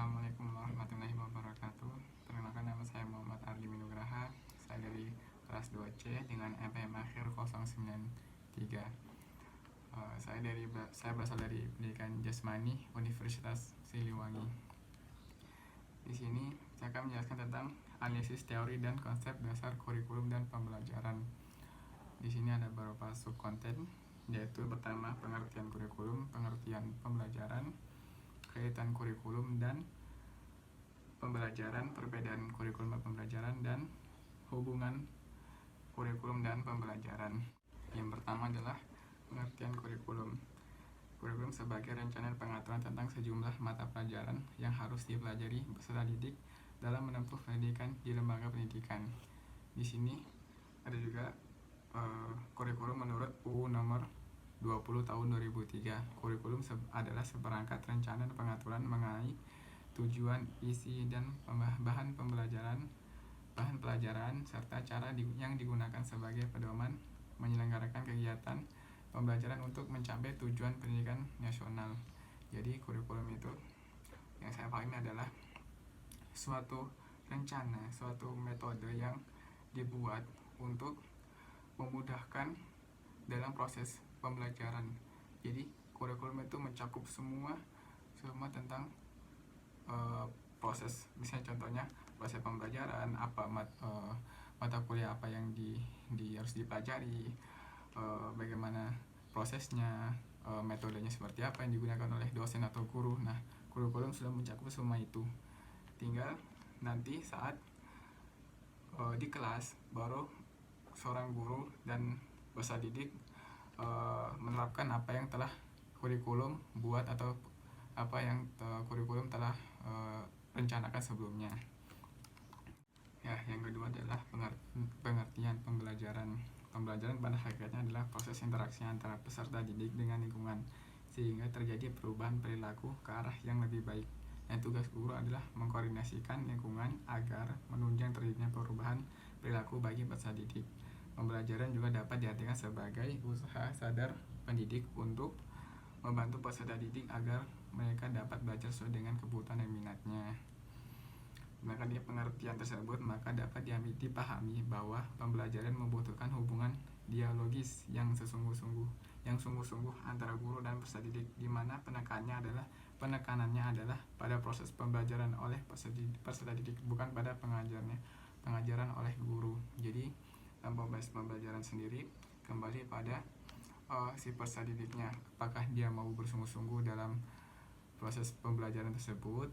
Assalamualaikum warahmatullahi wabarakatuh. Perkenalkan, nama saya Muhammad Ardi Minugraha. Saya dari kelas 2C dengan NPM akhir 093. Saya berasal dari Pendidikan Jasmani Universitas Siliwangi. Di sini saya akan menjelaskan tentang analisis teori dan konsep dasar kurikulum dan pembelajaran. Di sini ada beberapa subkonten, yaitu pertama pengertian kurikulum, pengertian pembelajaran, kaitan kurikulum dan pembelajaran, perbedaan kurikulum dan pembelajaran, dan hubungan kurikulum dan pembelajaran. Yang pertama adalah pengertian kurikulum. Kurikulum sebagai rencana pengaturan tentang sejumlah mata pelajaran yang harus dipelajari peserta didik dalam menempuh pendidikan di lembaga pendidikan. Di sini ada juga kurikulum menurut UU nomor 20 tahun 2003. Kurikulum adalah seperangkat rencana pengaturan mengenai tujuan, isi, dan bahan pelajaran serta cara yang digunakan sebagai pedoman menyelenggarakan kegiatan pembelajaran untuk mencapai tujuan pendidikan nasional. Jadi kurikulum itu yang saya pahami adalah suatu rencana, suatu metode yang dibuat untuk memudahkan dalam proses pembelajaran. Jadi kurikulum itu mencakup semua tentang proses. Misalnya contohnya proses pembelajaran, mata kuliah apa yang harus dipelajari, bagaimana prosesnya, metodenya seperti apa yang digunakan oleh dosen atau guru. Nah, kurikulum sudah mencakup semua itu. Tinggal nanti saat di kelas baru seorang guru dan peserta didik menerapkan apa yang telah kurikulum buat atau apa yang kurikulum telah rencanakan sebelumnya. Ya, yang kedua adalah pengertian pembelajaran. Pembelajaran pada hakikatnya adalah proses interaksi antara peserta didik dengan lingkungan sehingga terjadi perubahan perilaku ke arah yang lebih baik. Dan tugas guru adalah mengkoordinasikan lingkungan agar menunjang terjadinya perubahan perilaku bagi peserta didik. Pembelajaran juga dapat diartikan sebagai usaha sadar pendidik untuk membantu peserta didik agar mereka dapat belajar sesuai dengan kebutuhan dan minatnya. Maka di pengertian tersebut maka dapat dipahami bahwa pembelajaran membutuhkan hubungan dialogis yang sungguh-sungguh antara guru dan peserta didik, di mana penekanannya adalah pada proses pembelajaran oleh peserta didik, bukan pada pengajaran oleh guru. Jadi dalam pembelajaran sendiri kembali pada si peserta didiknya, apakah dia mau bersungguh-sungguh dalam proses pembelajaran tersebut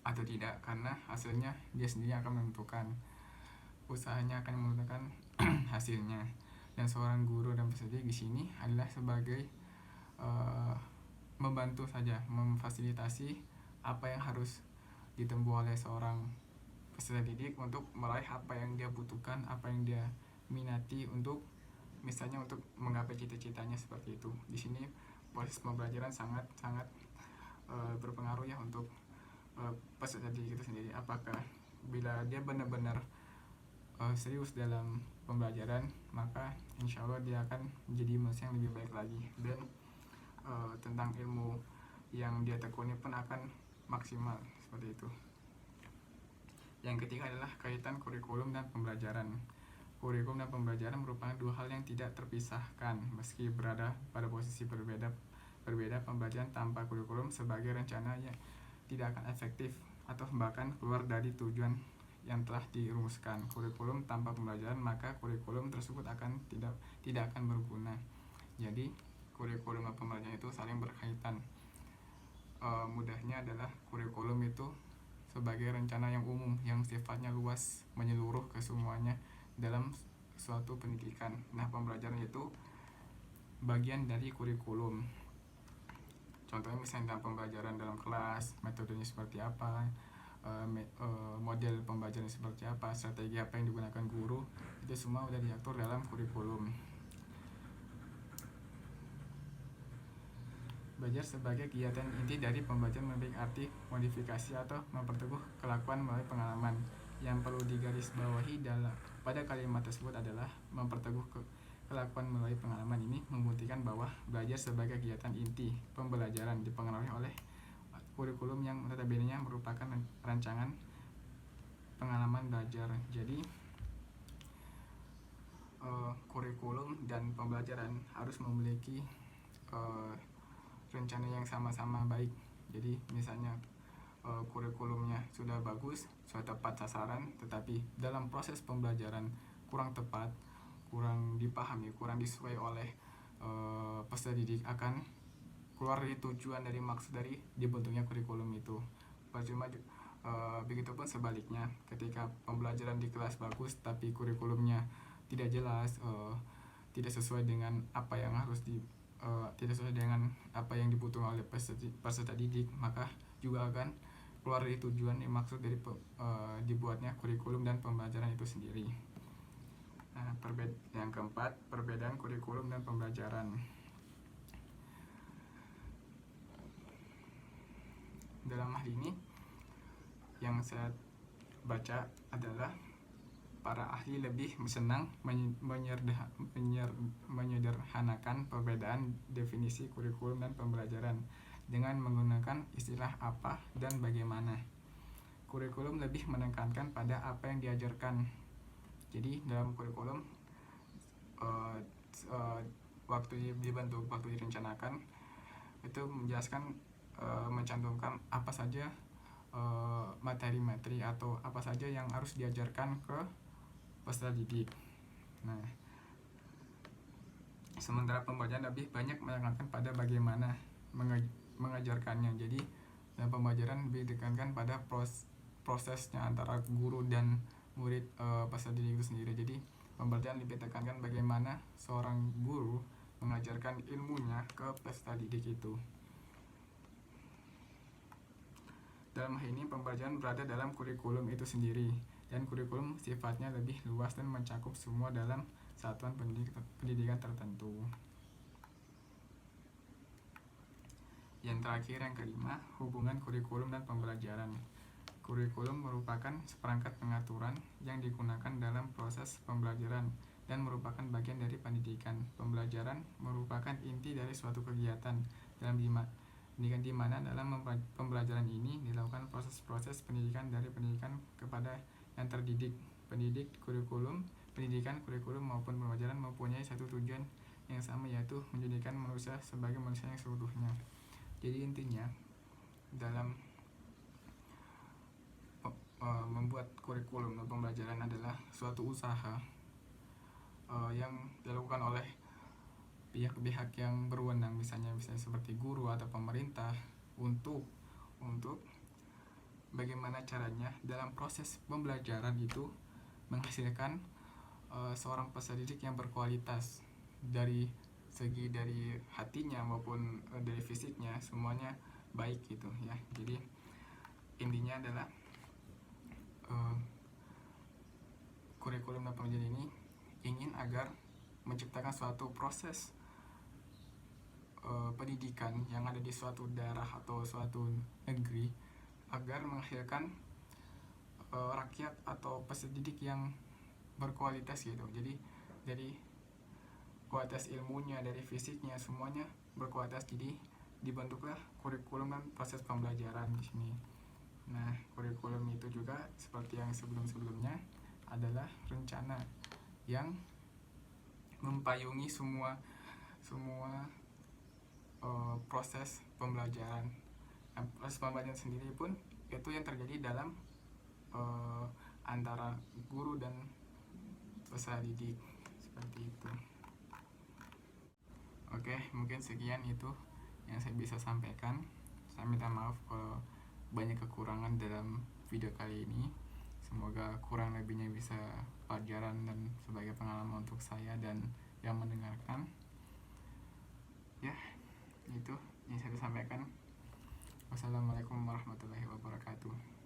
atau tidak, karena hasilnya dia sendiri akan menentukan, usahanya akan menentukan hasilnya. Dan seorang guru dan peserta didik di sini adalah sebagai membantu saja, memfasilitasi apa yang harus ditempuh oleh seorang peserta didik untuk meraih apa yang dia butuhkan, apa yang dia minati, untuk misalnya untuk menggapai cita-citanya seperti itu. Di sini proses pembelajaran sangat berpengaruh ya untuk peserta didik itu sendiri. Apakah bila dia benar-benar serius dalam pembelajaran, maka insya Allah dia akan menjadi manusia yang lebih baik lagi, dan tentang ilmu yang dia tekuni pun akan maksimal seperti itu. Yang ketiga adalah kaitan kurikulum dan pembelajaran. Kurikulum dan pembelajaran merupakan dua hal yang tidak terpisahkan. Meski berada pada posisi berbeda, pembelajaran tanpa kurikulum sebagai rencana yang tidak akan efektif atau bahkan keluar dari tujuan yang telah dirumuskan. Kurikulum tanpa pembelajaran, maka kurikulum tersebut tidak akan berguna. Jadi kurikulum dan pembelajaran itu saling berkaitan. Mudahnya adalah kurikulum itu sebagai rencana yang umum yang sifatnya luas, menyeluruh ke semuanya dalam suatu pendidikan. Nah, pembelajaran itu bagian dari kurikulum. Contohnya misalnya dalam pembelajaran dalam kelas, metodenya seperti apa, model pembelajaran seperti apa, strategi apa yang digunakan guru, itu semua sudah diatur dalam kurikulum. Belajar sebagai kegiatan inti dari pembelajaran memiliki arti modifikasi atau memperteguh kelakuan melalui pengalaman. Yang perlu digarisbawahi pada kalimat tersebut adalah memperteguh kelakuan melalui pengalaman. Ini membuktikan bahwa belajar sebagai kegiatan inti pembelajaran dipengaruhi oleh kurikulum yang notabene merupakan rancangan pengalaman belajar. Jadi kurikulum dan pembelajaran harus memiliki rencana yang sama-sama baik. Jadi misalnya kurikulumnya sudah bagus, sudah tepat sasaran, tetapi dalam proses pembelajaran kurang tepat, kurang dipahami, kurang disuai oleh peserta didik, akan keluar dari tujuan, dari maksud dari dibentuknya kurikulum itu. Percuma begitupun sebaliknya, ketika pembelajaran di kelas bagus tapi kurikulumnya tidak jelas, tidak sesuai dengan apa yang harus tidak sesuai dengan apa yang dibutuhkan oleh peserta didik, maka juga akan keluar dari tujuan yang maksud dari dibuatnya kurikulum dan pembelajaran itu sendiri. Nah, yang keempat, perbedaan kurikulum dan pembelajaran. Dalam hal ini yang saya baca adalah para ahli lebih senang menyederhanakan perbedaan definisi kurikulum dan pembelajaran dengan menggunakan istilah apa dan bagaimana. Kurikulum lebih menekankan pada apa yang diajarkan. Jadi dalam kurikulum waktu dibentuk, waktu direncanakan, itu menjelaskan, mencantumkan apa saja materi-materi atau apa saja yang harus diajarkan ke peserta didik. Nah, sementara pembelajaran lebih banyak menekankan pada bagaimana mengajarkannya. Jadi dalam pembelajaran lebih ditekankan pada prosesnya antara guru dan murid, peserta didik itu sendiri. Jadi pembelajaran lebih ditekankan bagaimana seorang guru mengajarkan ilmunya ke peserta didik itu. Dalam hal ini pembelajaran berada dalam kurikulum itu sendiri, dan kurikulum sifatnya lebih luas dan mencakup semua dalam satuan pendidikan tertentu. Yang terakhir, yang kelima, hubungan kurikulum dan pembelajaran. Kurikulum merupakan seperangkat pengaturan yang digunakan dalam proses pembelajaran dan merupakan bagian dari pendidikan. Pembelajaran merupakan inti dari suatu kegiatan dalam pendidikan, di mana dalam pembelajaran ini dilakukan proses-proses pendidikan, dari pendidikan kepada yang terdidik. Pendidik, kurikulum, pendidikan, kurikulum maupun pembelajaran mempunyai satu tujuan yang sama, yaitu menjadikan manusia sebagai manusia yang seutuhnya. Jadi intinya dalam membuat kurikulum dan pembelajaran adalah suatu usaha yang dilakukan oleh pihak-pihak yang berwenang, misalnya seperti guru atau pemerintah, untuk bagaimana caranya dalam proses pembelajaran itu menghasilkan seorang peserta didik yang berkualitas, dari segi dari hatinya maupun dari fisiknya, semuanya baik gitu ya. Jadi intinya adalah kurikulum dan pembelajaran ini ingin agar menciptakan suatu proses pendidikan yang ada di suatu daerah atau suatu negeri, agar menghasilkan rakyat atau peserta didik yang berkualitas gitu. Jadi dari kualitas ilmunya, dari fisiknya, semuanya berkualitas. Jadi dibentuklah kurikulum dan proses pembelajaran di sini. Nah, kurikulum itu juga seperti yang sebelum-sebelumnya adalah rencana yang mempayungi semua proses pembelajaran. Nah, proses pembelajaran sendiri pun itu yang terjadi dalam antara guru dan peserta didik, seperti itu. Oke, mungkin sekian itu yang saya bisa sampaikan. Saya minta maaf kalau banyak kekurangan dalam video kali ini. Semoga kurang lebihnya bisa pelajaran dan sebagai pengalaman untuk saya dan yang mendengarkan. Ya, itu yang saya sampaikan. Wassalamualaikum warahmatullahi wabarakatuh.